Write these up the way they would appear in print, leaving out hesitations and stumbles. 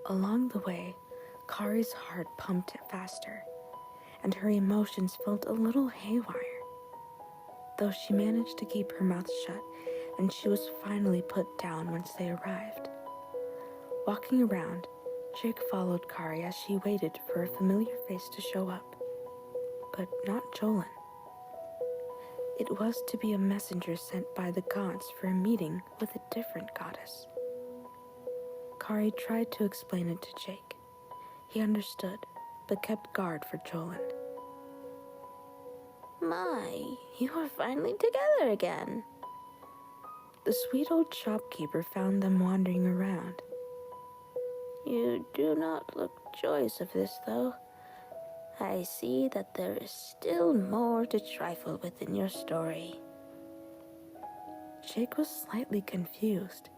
Along the way, Kari's heart pumped faster, and her emotions felt a little haywire. Though she managed to keep her mouth shut, and she was finally put down once they arrived. Walking around, Jake followed Kari as she waited for a familiar face to show up, but not Jolin. It was to be a messenger sent by the gods for a meeting with a different goddess. Kari tried to explain it to Jake. He understood, but kept guard for Jolin. My, you are finally together again. The sweet old shopkeeper found them wandering around. You do not look joyous of this, though. I see that there is still more to trifle with in your story. Jake was slightly confused.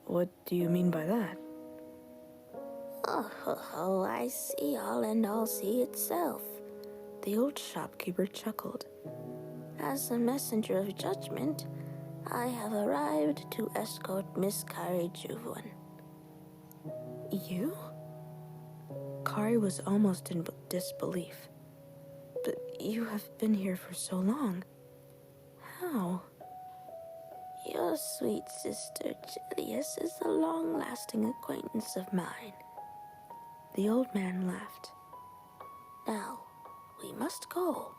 What do you mean by that? Oh, I see all and all see itself. The old shopkeeper chuckled. As a messenger of judgment, I have arrived to escort Miss Kari Juvuan. You? Kari was almost in disbelief. But you have been here for so long. How? Your sweet sister Julius is a long-lasting acquaintance of mine. The old man laughed. Now, we must go.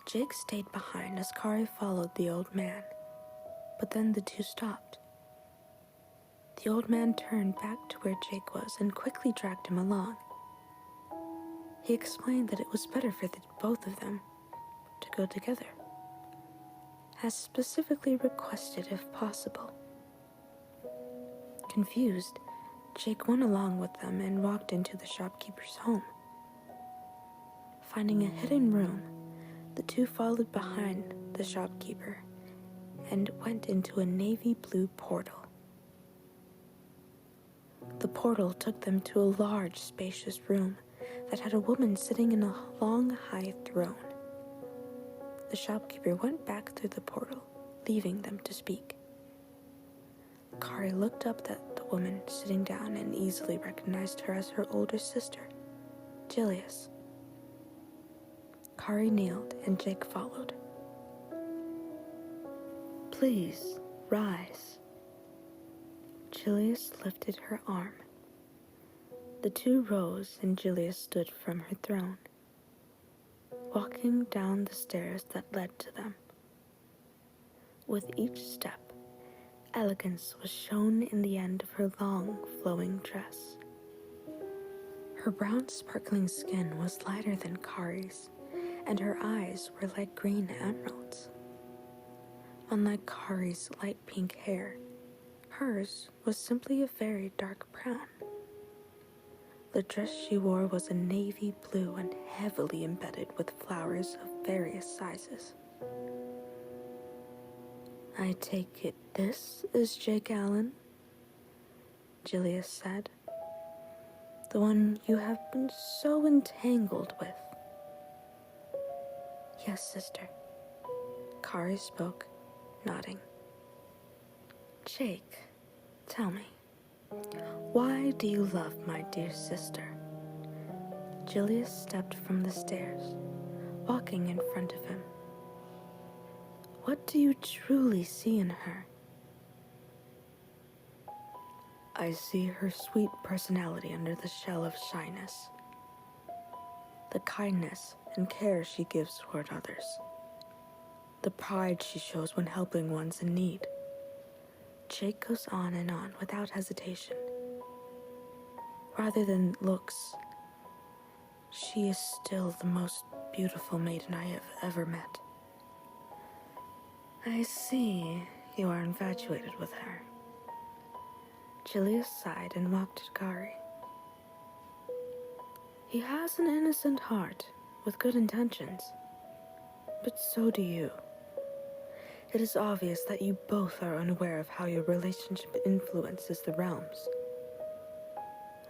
Jake stayed behind as Kari followed the old man, but then the two stopped. The old man turned back to where Jake was and quickly dragged him along. He explained that it was better for the both of them to go together, as specifically requested if possible. Confused, Jake went along with them and walked into the shopkeeper's home. Finding a hidden room, the two followed behind the shopkeeper and went into a navy blue portal. The portal took them to a large, spacious room that had a woman sitting in a long, high throne. The shopkeeper went back through the portal, leaving them to speak. Kari looked up at the woman sitting down and easily recognized her as her older sister, Julius. Kari kneeled and Jake followed. Please, rise. Julius lifted her arm. The two rose and Julius stood from her throne, walking down the stairs that led to them. With each step, elegance was shown in the end of her long, flowing dress. Her brown, sparkling skin was lighter than Kari's, and her eyes were like green emeralds. Unlike Kari's light pink hair, hers was simply a very dark brown. The dress she wore was a navy blue and heavily embedded with flowers of various sizes. I take it this is Jake Allen? Julius said. The one you have been so entangled with. Yes, sister. Kari spoke, nodding. Jake, tell me, why do you love my dear sister? Julius stepped from the stairs, walking in front of him. What do you truly see in her? I see her sweet personality under the shell of shyness. The kindness and care she gives toward others. The pride she shows when helping ones in need. Jake goes on and on without hesitation. Rather than looks, she is still the most beautiful maiden I have ever met. I see you are infatuated with her. Julius sighed and walked to Kari. He has an innocent heart with good intentions, but so do you. It is obvious that you both are unaware of how your relationship influences the realms.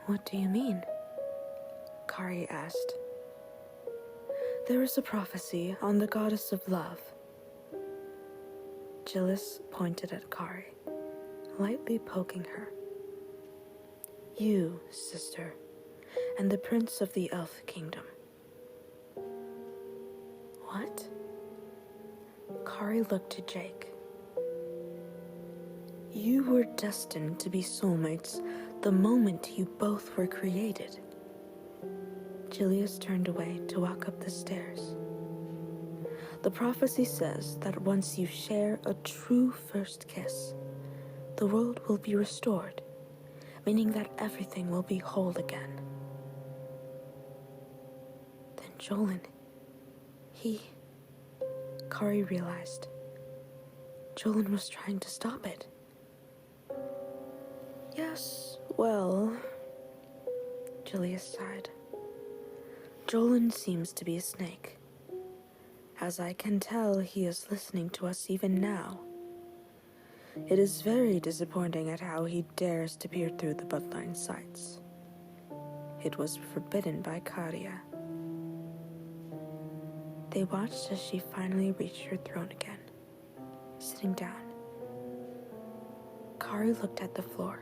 What do you mean? Kari asked. There is a prophecy on the goddess of love. Julius pointed at Kari, lightly poking her. You, sister, and the prince of the elf kingdom. What? Kari looked to Jake. You were destined to be soulmates the moment you both were created. Julius turned away to walk up the stairs. The prophecy says that once you share a true first kiss, the world will be restored, meaning that everything will be whole again. Then Jolin, Kari realized. Jolin was trying to stop it. Yes, well, Julius sighed. Jolin seems to be a snake. As I can tell, he is listening to us even now. It is very disappointing at how he dares to peer through the bloodline sights. It was forbidden by Karia. They watched as she finally reached her throne again, sitting down. Kari looked at the floor,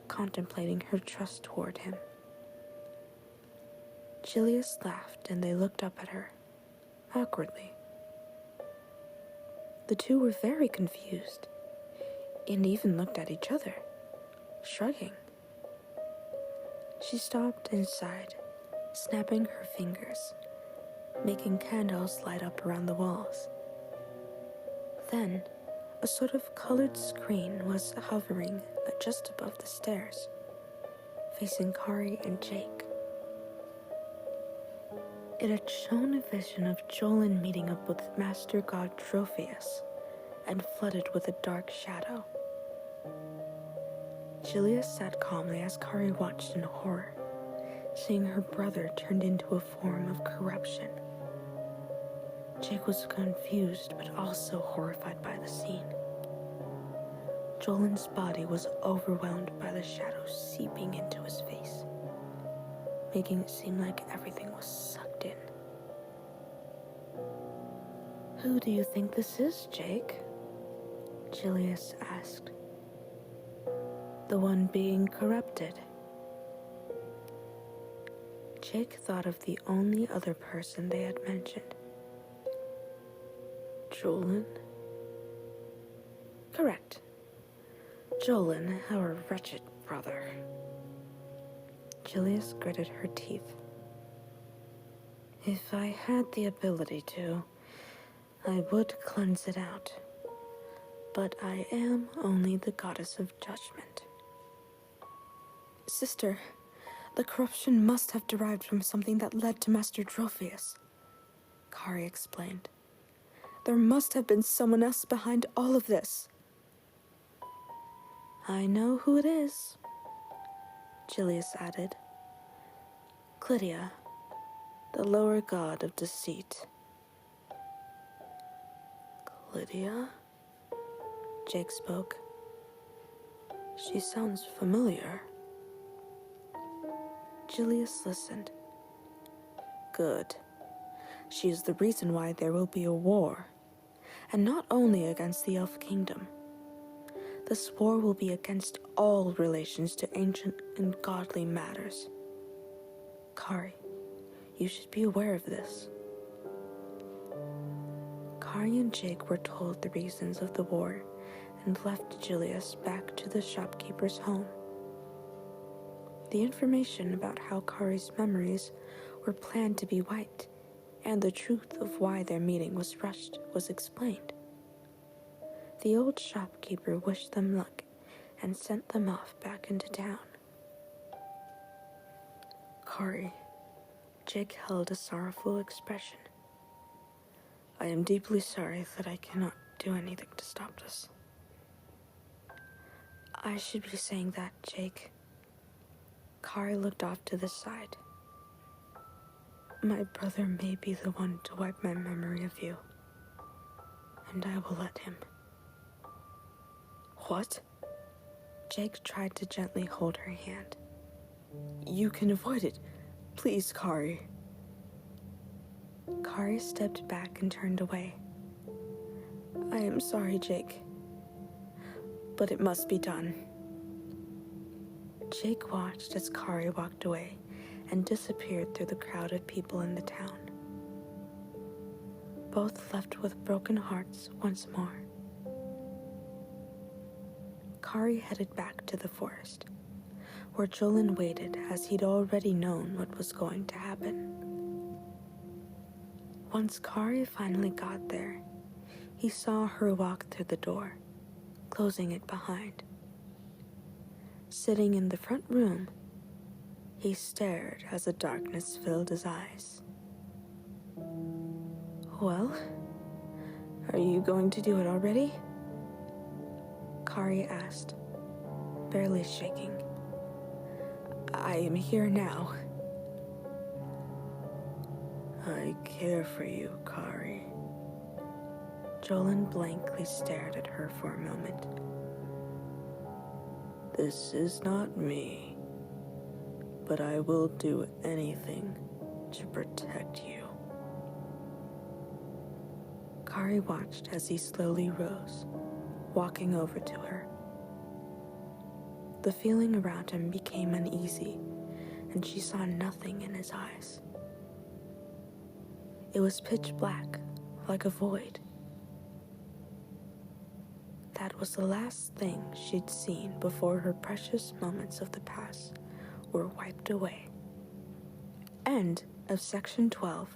contemplating her trust toward him. Julius laughed and they looked up at her, awkwardly. The two were very confused, and even looked at each other, shrugging. She stopped and sighed, snapping her fingers, making candles light up around the walls. Then, a sort of colored screen was hovering just above the stairs, facing Kari and Jake. It had shown a vision of Jolin meeting up with Master God Trophius, and flooded with a dark shadow. Julius sat calmly as Kari watched in horror, seeing her brother turned into a form of corruption. Jake was confused but also horrified by the scene. Jolin's body was overwhelmed by the shadow seeping into his face, making it seem like everything was sucked in. Who do you think this is, Jake? Julius asked. The one being corrupted. Jake thought of the only other person they had mentioned. Jolin? Correct. Jolin, our wretched brother. Julius gritted her teeth. If I had the ability to, I would cleanse it out. But I am only the goddess of judgment. Sister, the corruption must have derived from something that led to Master Trophius, Kari explained. There must have been someone else behind all of this. I know who it is, Julius added. Clydia, the lower god of deceit. Clydia? Jake spoke. She sounds familiar. Julius listened. Good. She is the reason why there will be a war, and not only against the Elf Kingdom. This war will be against all relations to ancient and godly matters. Kari, you should be aware of this. Kari and Jake were told the reasons of the war and left Julius back to the shopkeeper's home. The information about how Kari's memories were planned to be wiped and the truth of why their meeting was rushed was explained. The old shopkeeper wished them luck and sent them off back into town. Kari, Jake held a sorrowful expression. I am deeply sorry that I cannot do anything to stop this. I should be saying that, Jake. Kari looked off to the side. My brother may be the one to wipe my memory of you, and I will let him. What? Jake tried to gently hold her hand. You can avoid it. Please, Kari. Kari stepped back and turned away. I am sorry, Jake, but it must be done. Jake watched as Kari walked away and disappeared through the crowd of people in the town. Both left with broken hearts once more. Kari headed back to the forest, where Jolin waited as he'd already known what was going to happen. Once Kari finally got there, he saw her walk through the door, closing it behind. Sitting in the front room, he stared as the darkness filled his eyes. "Well, are you going to do it already?" Kari asked, barely shaking. "I am here now." "I care for you, Kari." Jolin blankly stared at her for a moment. "This is not me, but I will do anything to protect you." Kari watched as he slowly rose, walking over to her. The feeling around him became uneasy, and she saw nothing in his eyes. It was pitch black, like a void. That was the last thing she'd seen before her precious moments of the past were wiped away. End of section 12.